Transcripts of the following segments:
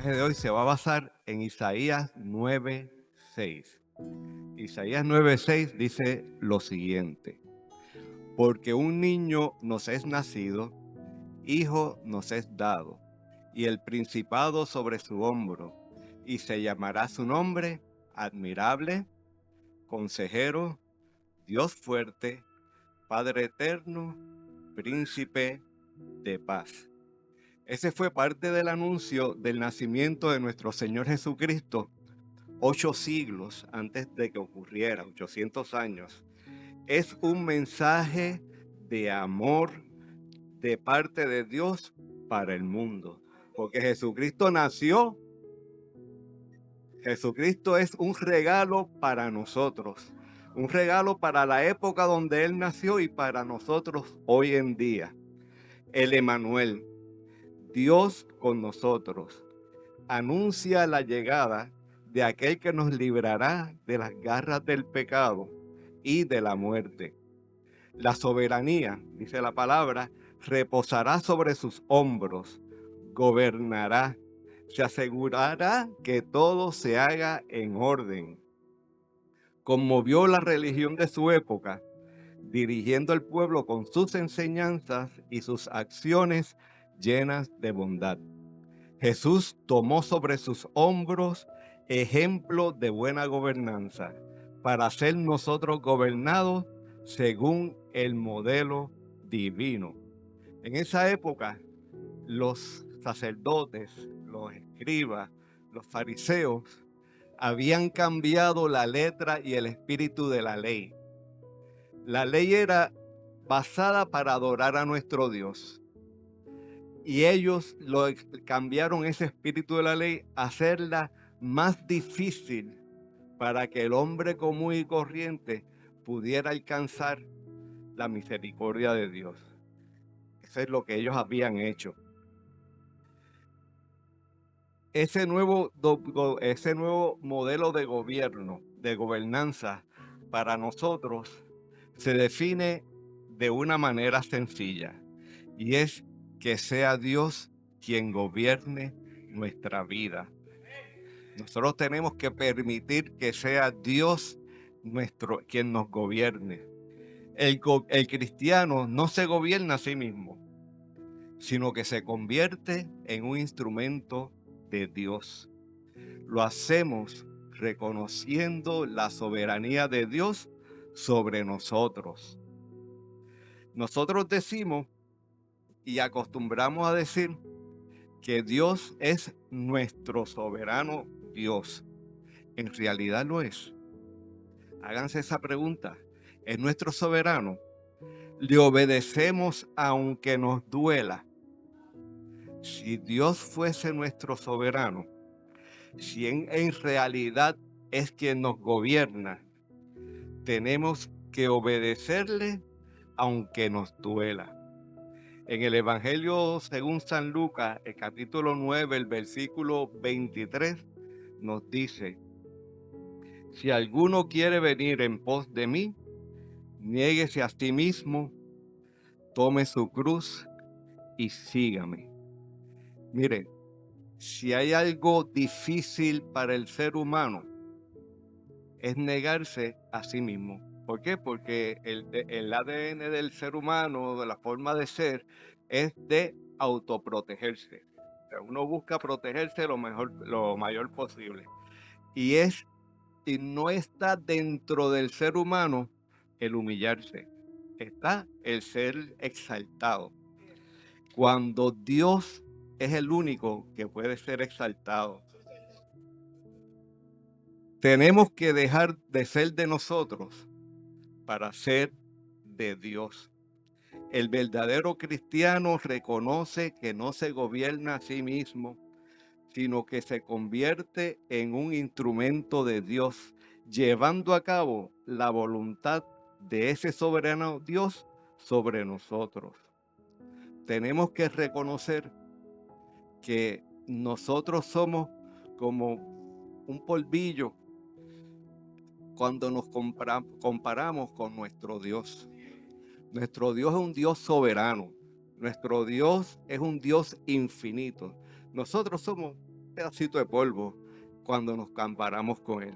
mensaje de hoy se va a basar en Isaías 9:6. Isaías 9:6 dice lo siguiente: porque un niño nos es nacido, hijo nos es dado, y el principado sobre su hombro, y se llamará su nombre admirable, consejero, Dios fuerte, Padre eterno, príncipe de paz. Ese fue parte del anuncio del nacimiento de nuestro Señor Jesucristo 8 siglos antes de que ocurriera, 800 años. Es un mensaje de amor de parte de Dios para el mundo, porque Jesucristo nació. Jesucristo es un regalo para nosotros, un regalo para la época donde Él nació y para nosotros hoy en día. El Emanuel, Dios con nosotros, anuncia la llegada de aquel que nos librará de las garras del pecado y de la muerte. La soberanía, dice la palabra, reposará sobre sus hombros, gobernará, se asegurará que todo se haga en orden. Conmovió la religión de su época, dirigiendo al pueblo con sus enseñanzas y sus acciones llenas de bondad. Jesús tomó sobre sus hombros ejemplo de buena gobernanza para ser nosotros gobernados según el modelo divino. En esa época, los sacerdotes, los escribas, los fariseos habían cambiado la letra y el espíritu de la ley. La ley era basada para adorar a nuestro Dios. Y ellos cambiaron ese espíritu de la ley a hacerla más difícil para que el hombre común y corriente pudiera alcanzar la misericordia de Dios. Eso es lo que ellos habían hecho. Ese nuevo modelo de gobierno, de gobernanza, para nosotros se define de una manera sencilla, y es que sea Dios quien gobierne nuestra vida. Nosotros tenemos que permitir que sea Dios quien nos gobierne. El cristiano no se gobierna a sí mismo, sino que se convierte en un instrumento de Dios. Lo hacemos reconociendo la soberanía de Dios sobre nosotros. Nosotros decimos y acostumbramos a decir que Dios es nuestro soberano Dios. En realidad lo es. Háganse esa pregunta. ¿Es nuestro soberano? ¿Le obedecemos aunque nos duela? Si Dios fuese nuestro soberano, si en realidad es quien nos gobierna, tenemos que obedecerle aunque nos duela. En el Evangelio según San Lucas, el capítulo 9, el versículo 23, nos dice: si alguno quiere venir en pos de mí, niéguese a sí mismo, tome su cruz y sígame. Mire, si hay algo difícil para el ser humano, es negarse a sí mismo. ¿Por qué? Porque el ADN del ser humano, de la forma de ser, es de autoprotegerse. O sea, uno busca protegerse lo mayor posible. Y no está dentro del ser humano el humillarse. Está el ser exaltado. Cuando Dios es el único que puede ser exaltado. Tenemos que dejar de ser de nosotros para ser de Dios. El verdadero cristiano reconoce que no se gobierna a sí mismo, sino que se convierte en un instrumento de Dios, llevando a cabo la voluntad de ese soberano Dios sobre nosotros. Tenemos que reconocer que nosotros somos como un polvillo cuando nos comparamos con nuestro Dios. Nuestro Dios es un Dios soberano. Nuestro Dios es un Dios infinito. Nosotros somos pedacito de polvo cuando nos comparamos con Él.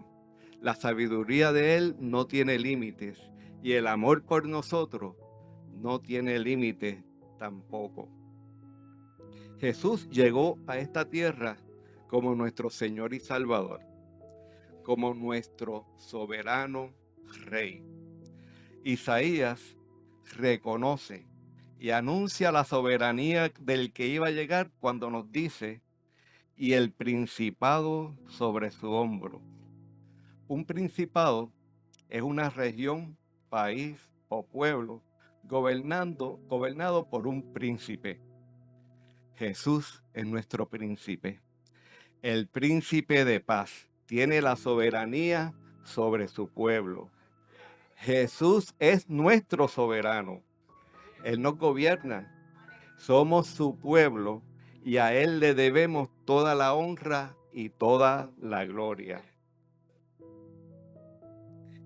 La sabiduría de Él no tiene límites y el amor por nosotros no tiene límites tampoco. Jesús llegó a esta tierra como nuestro Señor y Salvador, como nuestro soberano Rey. Isaías reconoce y anuncia la soberanía del que iba a llegar cuando nos dice, y el principado sobre su hombro. Un principado es una región, país o pueblo gobernado por un príncipe. Jesús es nuestro príncipe, el príncipe de paz. Tiene la soberanía sobre su pueblo. Jesús es nuestro soberano. Él nos gobierna. Somos su pueblo y a Él le debemos toda la honra y toda la gloria.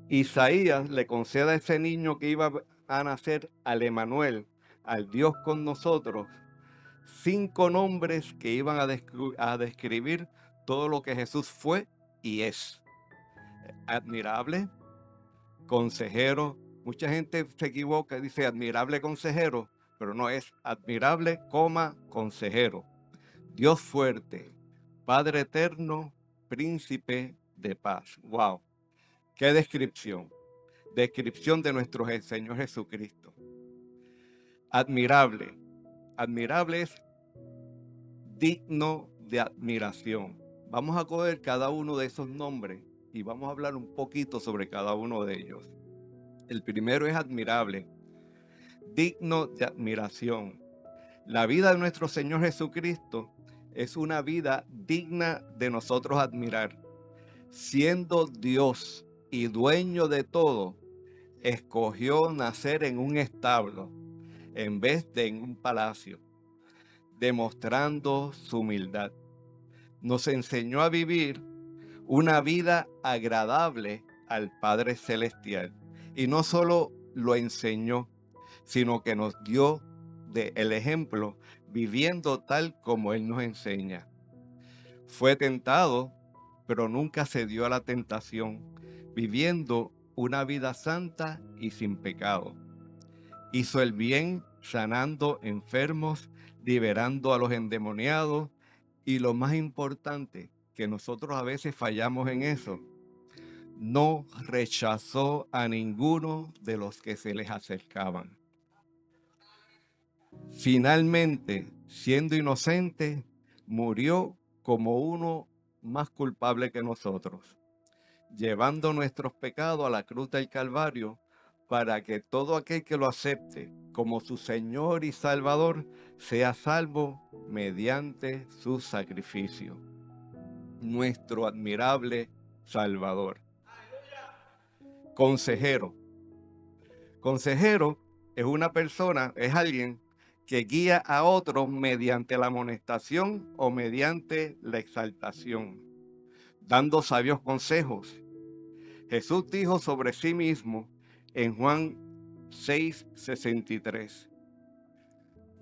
Isaías le concede a ese niño que iba a nacer al Emanuel, al Dios con nosotros, 5 nombres que iban a describir todo lo que Jesús fue y es. Admirable, consejero. Mucha gente se equivoca y dice admirable consejero, pero no, es admirable, consejero. Dios fuerte, Padre eterno, príncipe de paz. ¡Wow! ¡Qué descripción! Descripción de nuestro Señor Jesucristo. Admirable. Admirable es digno de admiración. Vamos a coger cada uno de esos nombres y vamos a hablar un poquito sobre cada uno de ellos. El primero es admirable, digno de admiración. La vida de nuestro Señor Jesucristo es una vida digna de nosotros admirar. Siendo Dios y dueño de todo, escogió nacer en un establo en vez de en un palacio, demostrando su humildad. Nos enseñó a vivir una vida agradable al Padre Celestial. Y no solo lo enseñó, sino que nos dio el ejemplo viviendo tal como Él nos enseña. Fue tentado, pero nunca cedió a la tentación, viviendo una vida santa y sin pecado. Hizo el bien, sanando enfermos, liberando a los endemoniados, y lo más importante, que nosotros a veces fallamos en eso, no rechazó a ninguno de los que se les acercaban. Finalmente, siendo inocente, murió como uno más culpable que nosotros, llevando nuestros pecados a la cruz del Calvario, para que todo aquel que lo acepte como su Señor y Salvador sea salvo mediante su sacrificio. Nuestro admirable Salvador. Consejero. Consejero es una persona, es alguien que guía a otros mediante la amonestación o mediante la exaltación, dando sabios consejos. Jesús dijo sobre sí mismo en Juan 6:63,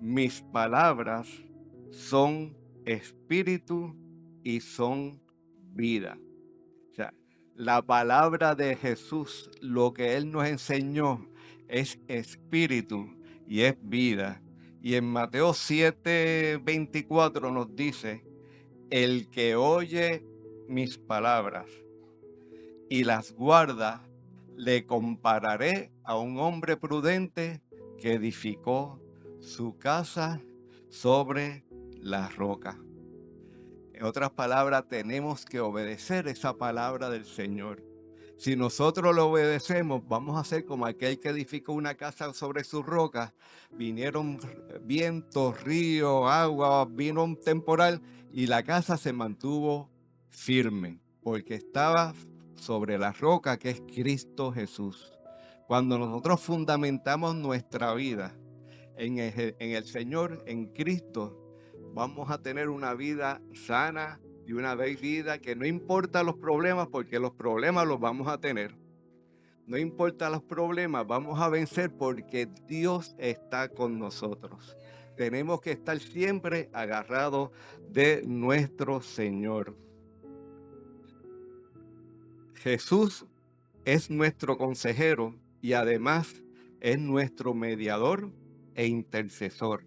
mis palabras son espíritu y son vida. O sea, la palabra de Jesús, lo que Él nos enseñó, es espíritu y es vida. Y en Mateo 7:24 nos dice, el que oye mis palabras y las guarda, le compararé a un hombre prudente que edificó su casa sobre la roca. En otras palabras, tenemos que obedecer esa palabra del Señor. Si nosotros lo obedecemos, vamos a ser como aquel que edificó una casa sobre su roca. Vinieron vientos, ríos, agua, vino un temporal y la casa se mantuvo firme porque estaba sobre la roca que es Cristo Jesús. Cuando nosotros fundamentamos nuestra vida en el Señor, en Cristo, vamos a tener una vida sana y una vida que no importa los problemas, porque los problemas los vamos a tener. No importa los problemas, vamos a vencer porque Dios está con nosotros. Tenemos que estar siempre agarrados de nuestro Señor. Jesús es nuestro consejero y además es nuestro mediador e intercesor,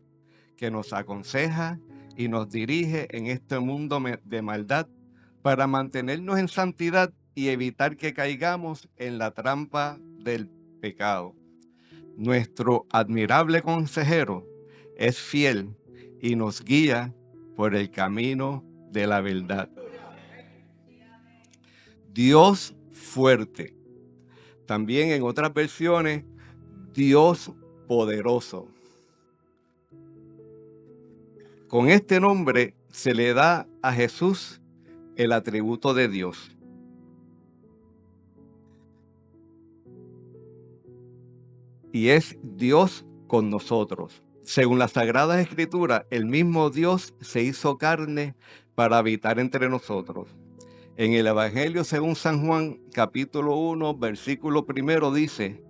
que nos aconseja y nos dirige en este mundo de maldad para mantenernos en santidad y evitar que caigamos en la trampa del pecado. Nuestro admirable consejero es fiel y nos guía por el camino de la verdad. Dios fuerte. También en otras versiones, Dios poderoso. Con este nombre se le da a Jesús el atributo de Dios. Y es Dios con nosotros. Según las Sagradas Escrituras, el mismo Dios se hizo carne para habitar entre nosotros. En el Evangelio según San Juan, capítulo 1, versículo 1, dice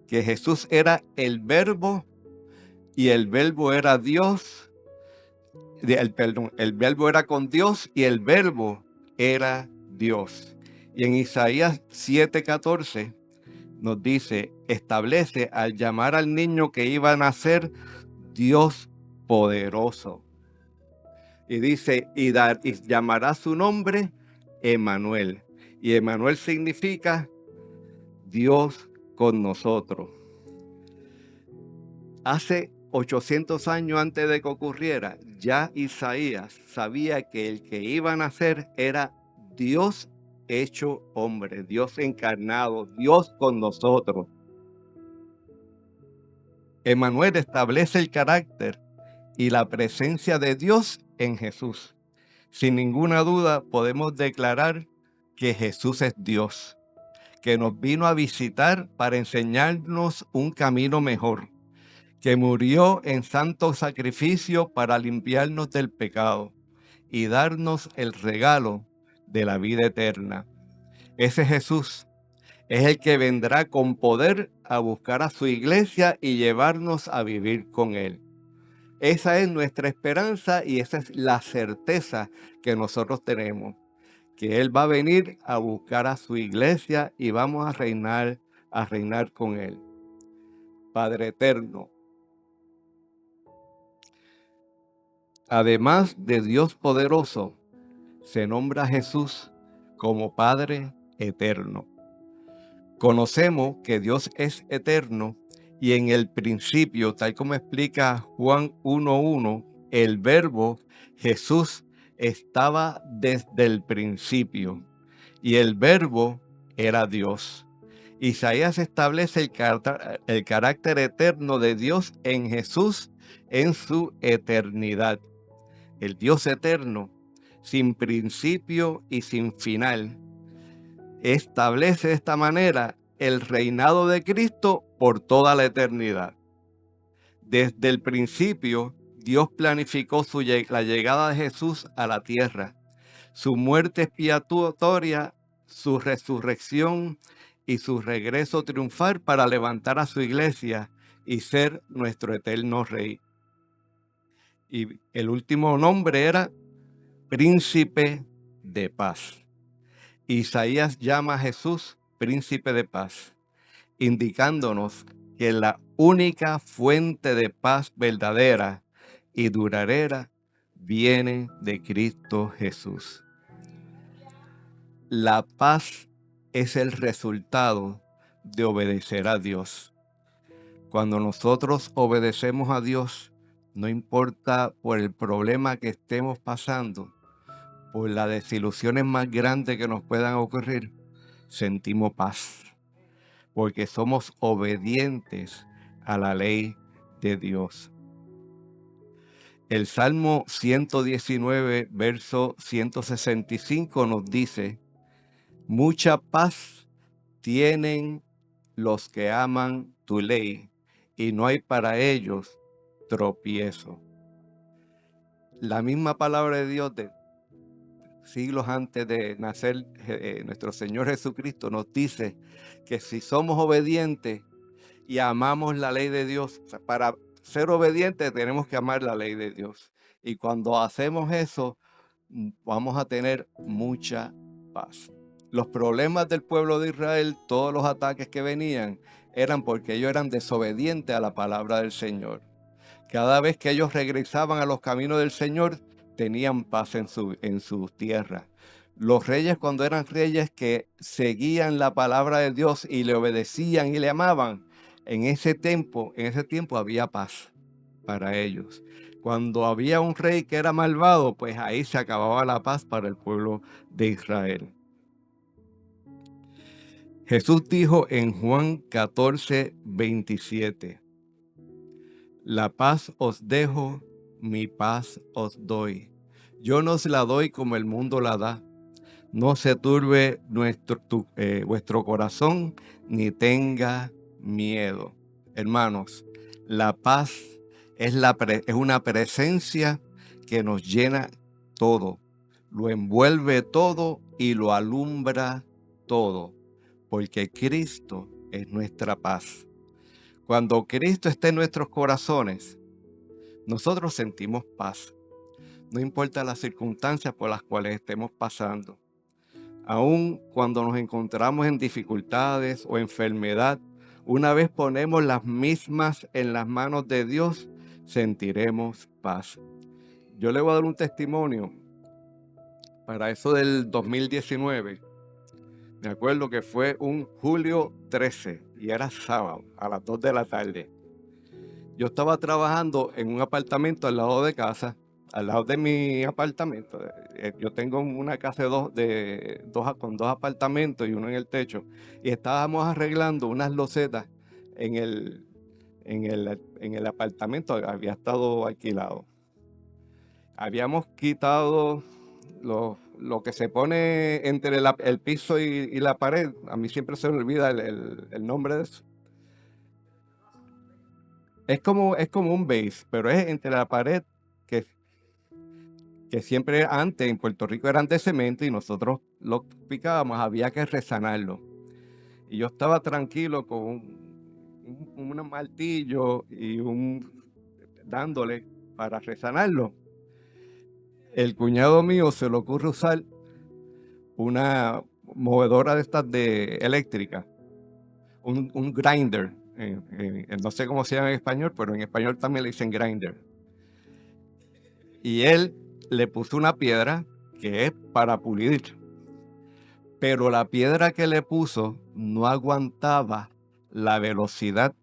que Jesús era el Verbo y el Verbo era Dios. El Verbo era con Dios y el Verbo era Dios. Y en Isaías 7:14 nos dice, establece al llamar al niño que iba a nacer Dios poderoso. Y dice, y llamará su nombre Emmanuel. Y Emmanuel significa Dios con nosotros. Hace 800 años antes de que ocurriera, ya Isaías sabía que el que iba a nacer era Dios hecho hombre, Dios encarnado, Dios con nosotros. Emmanuel establece el carácter y la presencia de Dios en Jesús. Sin ninguna duda podemos declarar que Jesús es Dios, que nos vino a visitar para enseñarnos un camino mejor, que murió en santo sacrificio para limpiarnos del pecado y darnos el regalo de la vida eterna. Ese Jesús es el que vendrá con poder a buscar a su iglesia y llevarnos a vivir con él. Esa es nuestra esperanza y esa es la certeza que nosotros tenemos, que él va a venir a buscar a su iglesia y vamos a reinar con él. Padre eterno, además de Dios poderoso, se nombra a Jesús como Padre eterno. Conocemos que Dios es eterno y en el principio, tal como explica Juan 1:1, el Verbo Jesús estaba desde el principio y el Verbo era Dios. Isaías establece el carácter eterno de Dios en Jesús en su eternidad. El Dios eterno, sin principio y sin final, establece de esta manera el reinado de Cristo por toda la eternidad. Desde el principio, Dios planificó la llegada de Jesús a la tierra, su muerte expiatoria, su resurrección y su regreso triunfal para levantar a su iglesia y ser nuestro eterno Rey. Y el último nombre era Príncipe de Paz. Isaías llama a Jesús Príncipe de Paz, indicándonos que la única fuente de paz verdadera y duradera viene de Cristo Jesús. La paz es el resultado de obedecer a Dios. Cuando nosotros obedecemos a Dios, no importa por el problema que estemos pasando, por las desilusiones más grandes que nos puedan ocurrir, sentimos paz, porque somos obedientes a la ley de Dios. El Salmo 119, verso 165 nos dice, mucha paz tienen los que aman tu ley, y no hay para ellos tropiezo. La misma palabra de Dios de siglos antes de nacer nuestro Señor Jesucristo nos dice que si somos obedientes y amamos la ley de Dios, para ser obedientes, tenemos que amar la ley de Dios. Y cuando hacemos eso, vamos a tener mucha paz. Los problemas del pueblo de Israel, todos los ataques que venían, eran porque ellos eran desobedientes a la palabra del Señor. Cada vez que ellos regresaban a los caminos del Señor, tenían paz en su tierra. Los reyes, cuando eran reyes que seguían la palabra de Dios y le obedecían y le amaban, en ese tiempo había paz para ellos. Cuando había un rey que era malvado, pues ahí se acababa la paz para el pueblo de Israel. Jesús dijo en Juan 14:27, la paz os dejo, mi paz os doy. Yo no os la doy como el mundo la da. No se turbe vuestro corazón, ni tenga miedo. Hermanos, la paz es una presencia que nos llena todo, lo envuelve todo y lo alumbra todo, porque Cristo es nuestra paz. Cuando Cristo está en nuestros corazones, nosotros sentimos paz. No importa las circunstancias por las cuales estemos pasando. Aun cuando nos encontramos en dificultades o enfermedad, una vez ponemos las mismas en las manos de Dios, sentiremos paz. Yo le voy a dar un testimonio para eso del 2019. Me acuerdo que fue un julio 13 y era sábado a las 2 de la tarde. Yo estaba trabajando en un apartamento al lado de casa, al lado de mi apartamento. Yo tengo una casa con dos apartamentos y uno en el techo. Y estábamos arreglando unas losetas en el apartamento que había estado alquilado. Habíamos quitado lo que se pone entre el piso y la pared. A mí siempre se me olvida el nombre de eso. Es como un base, pero es entre la pared que, que siempre antes en Puerto Rico eran de cemento y nosotros lo picábamos, había que resanarlo. Y yo estaba tranquilo con un martillo y dándole para resanarlo. El cuñado mío se le ocurre usar una movedora de estas eléctrica, un grinder. No sé cómo se llama en español, pero en español también le dicen grinder. Y él le puso una piedra que es para pulir, pero la piedra que le puso no aguantaba la velocidad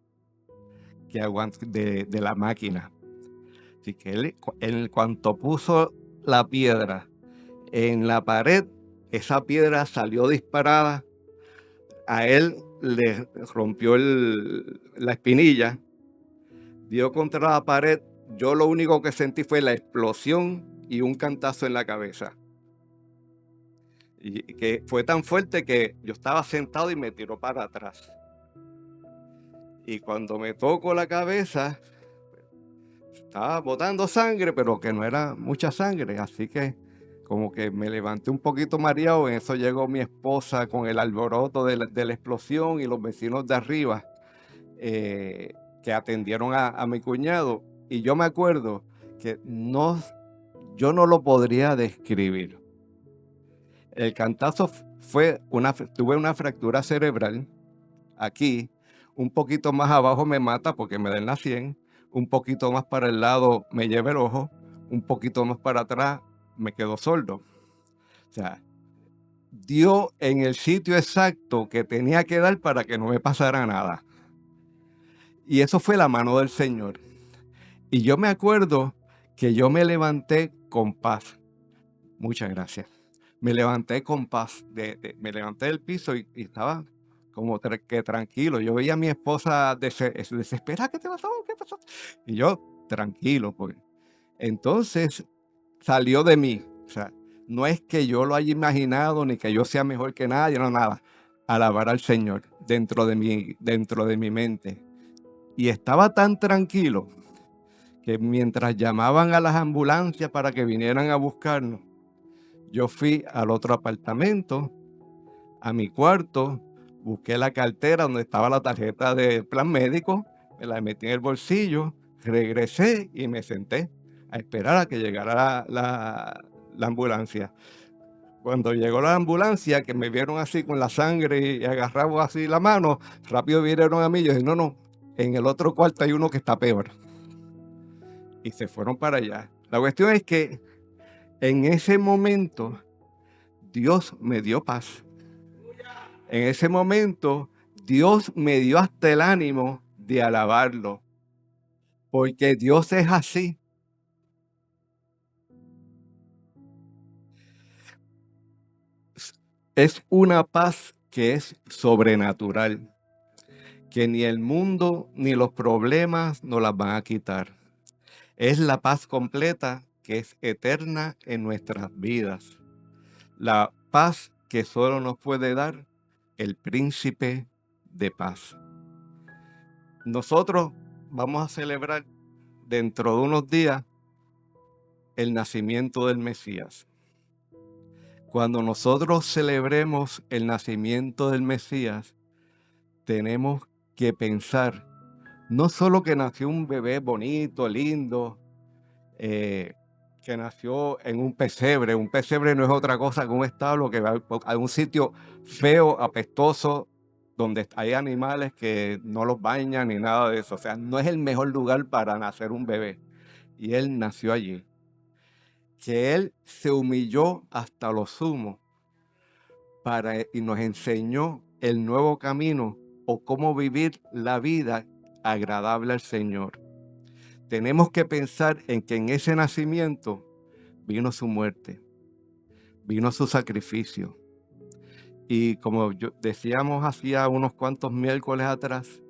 de la máquina. Así que él, en cuanto puso la piedra en la pared, esa piedra salió disparada. A él le rompió la espinilla, dio contra la pared. Yo lo único que sentí fue la explosión y un cantazo en la cabeza. Y que fue tan fuerte que yo estaba sentado y me tiró para atrás. Y cuando me tocó la cabeza, estaba botando sangre, pero que no era mucha sangre. Así que como que me levanté un poquito mareado. En eso llegó mi esposa con el alboroto de la explosión y los vecinos de arriba que atendieron a mi cuñado. Y yo me acuerdo que yo no lo podría describir. El cantazo tuve una fractura cerebral aquí, un poquito más abajo me mata porque me da en la 100, un poquito más para el lado me lleva el ojo, un poquito más para atrás me quedo sordo. O sea, dio en el sitio exacto que tenía que dar para que no me pasara nada. Y eso fue la mano del Señor. Y yo me acuerdo que yo me levanté con paz. Muchas gracias. Me levanté con paz, me levanté del piso y estaba como que tranquilo. Yo veía a mi esposa desesperada, ¿qué te pasó? ¿Qué pasó? Y yo tranquilo, pues. Entonces salió de mí. O sea, no es que yo lo haya imaginado ni que yo sea mejor que nadie, no, nada. Alabar al Señor dentro de mi mente. Y estaba tan tranquilo que mientras llamaban a las ambulancias para que vinieran a buscarnos, yo fui al otro apartamento, a mi cuarto, busqué la cartera donde estaba la tarjeta de plan médico, me la metí en el bolsillo, Regresé y me senté a esperar a que llegara la ambulancia. Cuando llegó la ambulancia, que me vieron así con la sangre y agarrado así la mano, rápido vinieron a mí y yo dije: "No, no, en el otro cuarto hay uno que está peor". Y se fueron para allá. La cuestión es que en ese momento Dios me dio paz. En ese momento Dios me dio hasta el ánimo de alabarlo, porque Dios es así. Es una paz que es sobrenatural, que ni el mundo ni los problemas nos las van a quitar. Es la paz completa que es eterna en nuestras vidas. La paz que solo nos puede dar el príncipe de paz. Nosotros vamos a celebrar dentro de unos días el nacimiento del Mesías. Cuando nosotros celebremos el nacimiento del Mesías, tenemos que pensar no solo que nació un bebé bonito, lindo, eh, que nació en un pesebre no es otra cosa que un establo que va a un sitio feo, apestoso, donde hay animales que no los bañan ni nada de eso. O sea, no es el mejor lugar para nacer un bebé. Y él nació allí. Que él se humilló hasta lo sumo y nos enseñó el nuevo camino o cómo vivir la vida agradable al Señor. Tenemos que pensar en que en ese nacimiento vino su muerte, vino su sacrificio. Y como decíamos hacía unos cuantos miércoles atrás,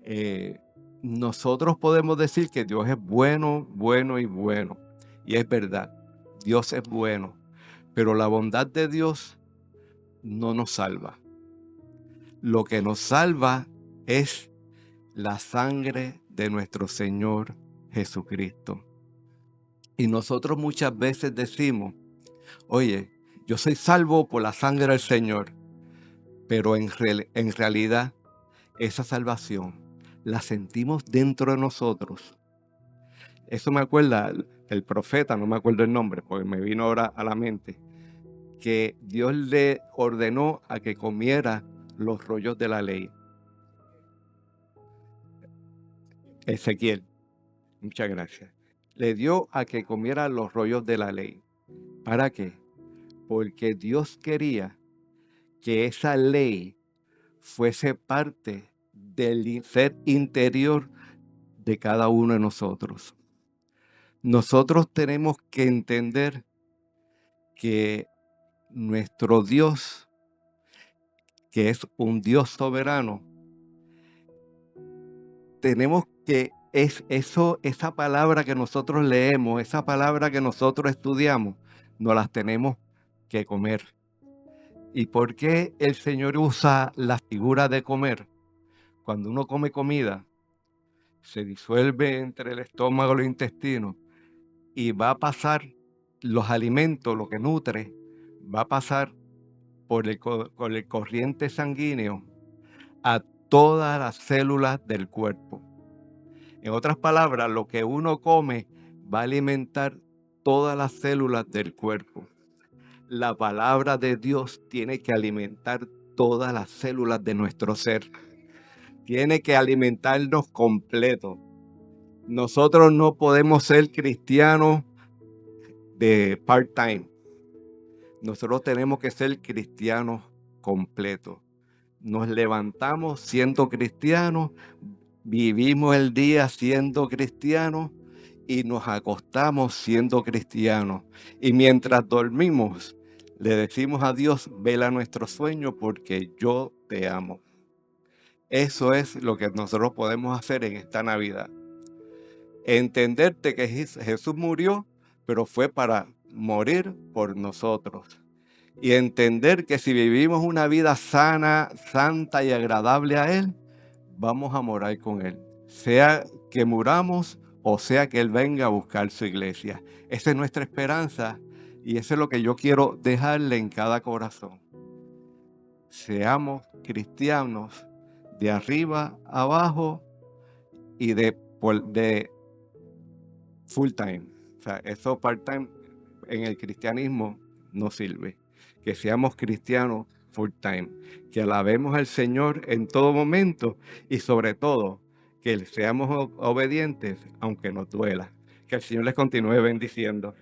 eh, nosotros podemos decir que Dios es bueno, bueno y bueno. Y es verdad, Dios es bueno, pero la bondad de Dios no nos salva. Lo que nos salva es la sangre de nuestro Señor Jesucristo. Y nosotros muchas veces decimos: oye, yo soy salvo por la sangre del Señor, pero en realidad esa salvación la sentimos dentro de nosotros. Eso me acuerda el profeta, no me acuerdo el nombre, porque me vino ahora a la mente, que Dios le ordenó a que comiera los rollos de la ley. Ezequiel, muchas gracias. Le dio a que comiera los rollos de la ley. ¿Para qué? Porque Dios quería que esa ley fuese parte del ser interior de cada uno de nosotros. Nosotros tenemos que entender que nuestro Dios, que es un Dios soberano, tenemos que esa palabra que nosotros leemos, esa palabra que nosotros estudiamos, nos las tenemos que comer. ¿Y por qué el Señor usa la figura de comer? Cuando uno come comida, se disuelve entre el estómago y los intestinos y va a pasar los alimentos, lo que nutre, va a pasar por el corriente sanguíneo a todas las células del cuerpo. En otras palabras, lo que uno come va a alimentar todas las células del cuerpo. La palabra de Dios tiene que alimentar todas las células de nuestro ser. Tiene que alimentarnos completo. Nosotros no podemos ser cristianos de part-time. Nosotros tenemos que ser cristianos completos. Nos levantamos siendo cristianos, vivimos el día siendo cristianos y nos acostamos siendo cristianos. Y mientras dormimos, le decimos a Dios: vela nuestro sueño porque yo te amo. Eso es lo que nosotros podemos hacer en esta Navidad. Entenderte que Jesús murió, pero fue para morir por nosotros. Y entender que si vivimos una vida sana, santa y agradable a Él, vamos a morar con Él. Sea que muramos o sea que Él venga a buscar su iglesia. Esa es nuestra esperanza y eso es lo que yo quiero dejarle en cada corazón. Seamos cristianos de arriba a abajo y de de full time. O sea, eso part time en el cristianismo no sirve. Que seamos cristianos full time, que alabemos al Señor en todo momento y sobre todo que seamos obedientes aunque nos duela. Que el Señor les continúe bendiciendo.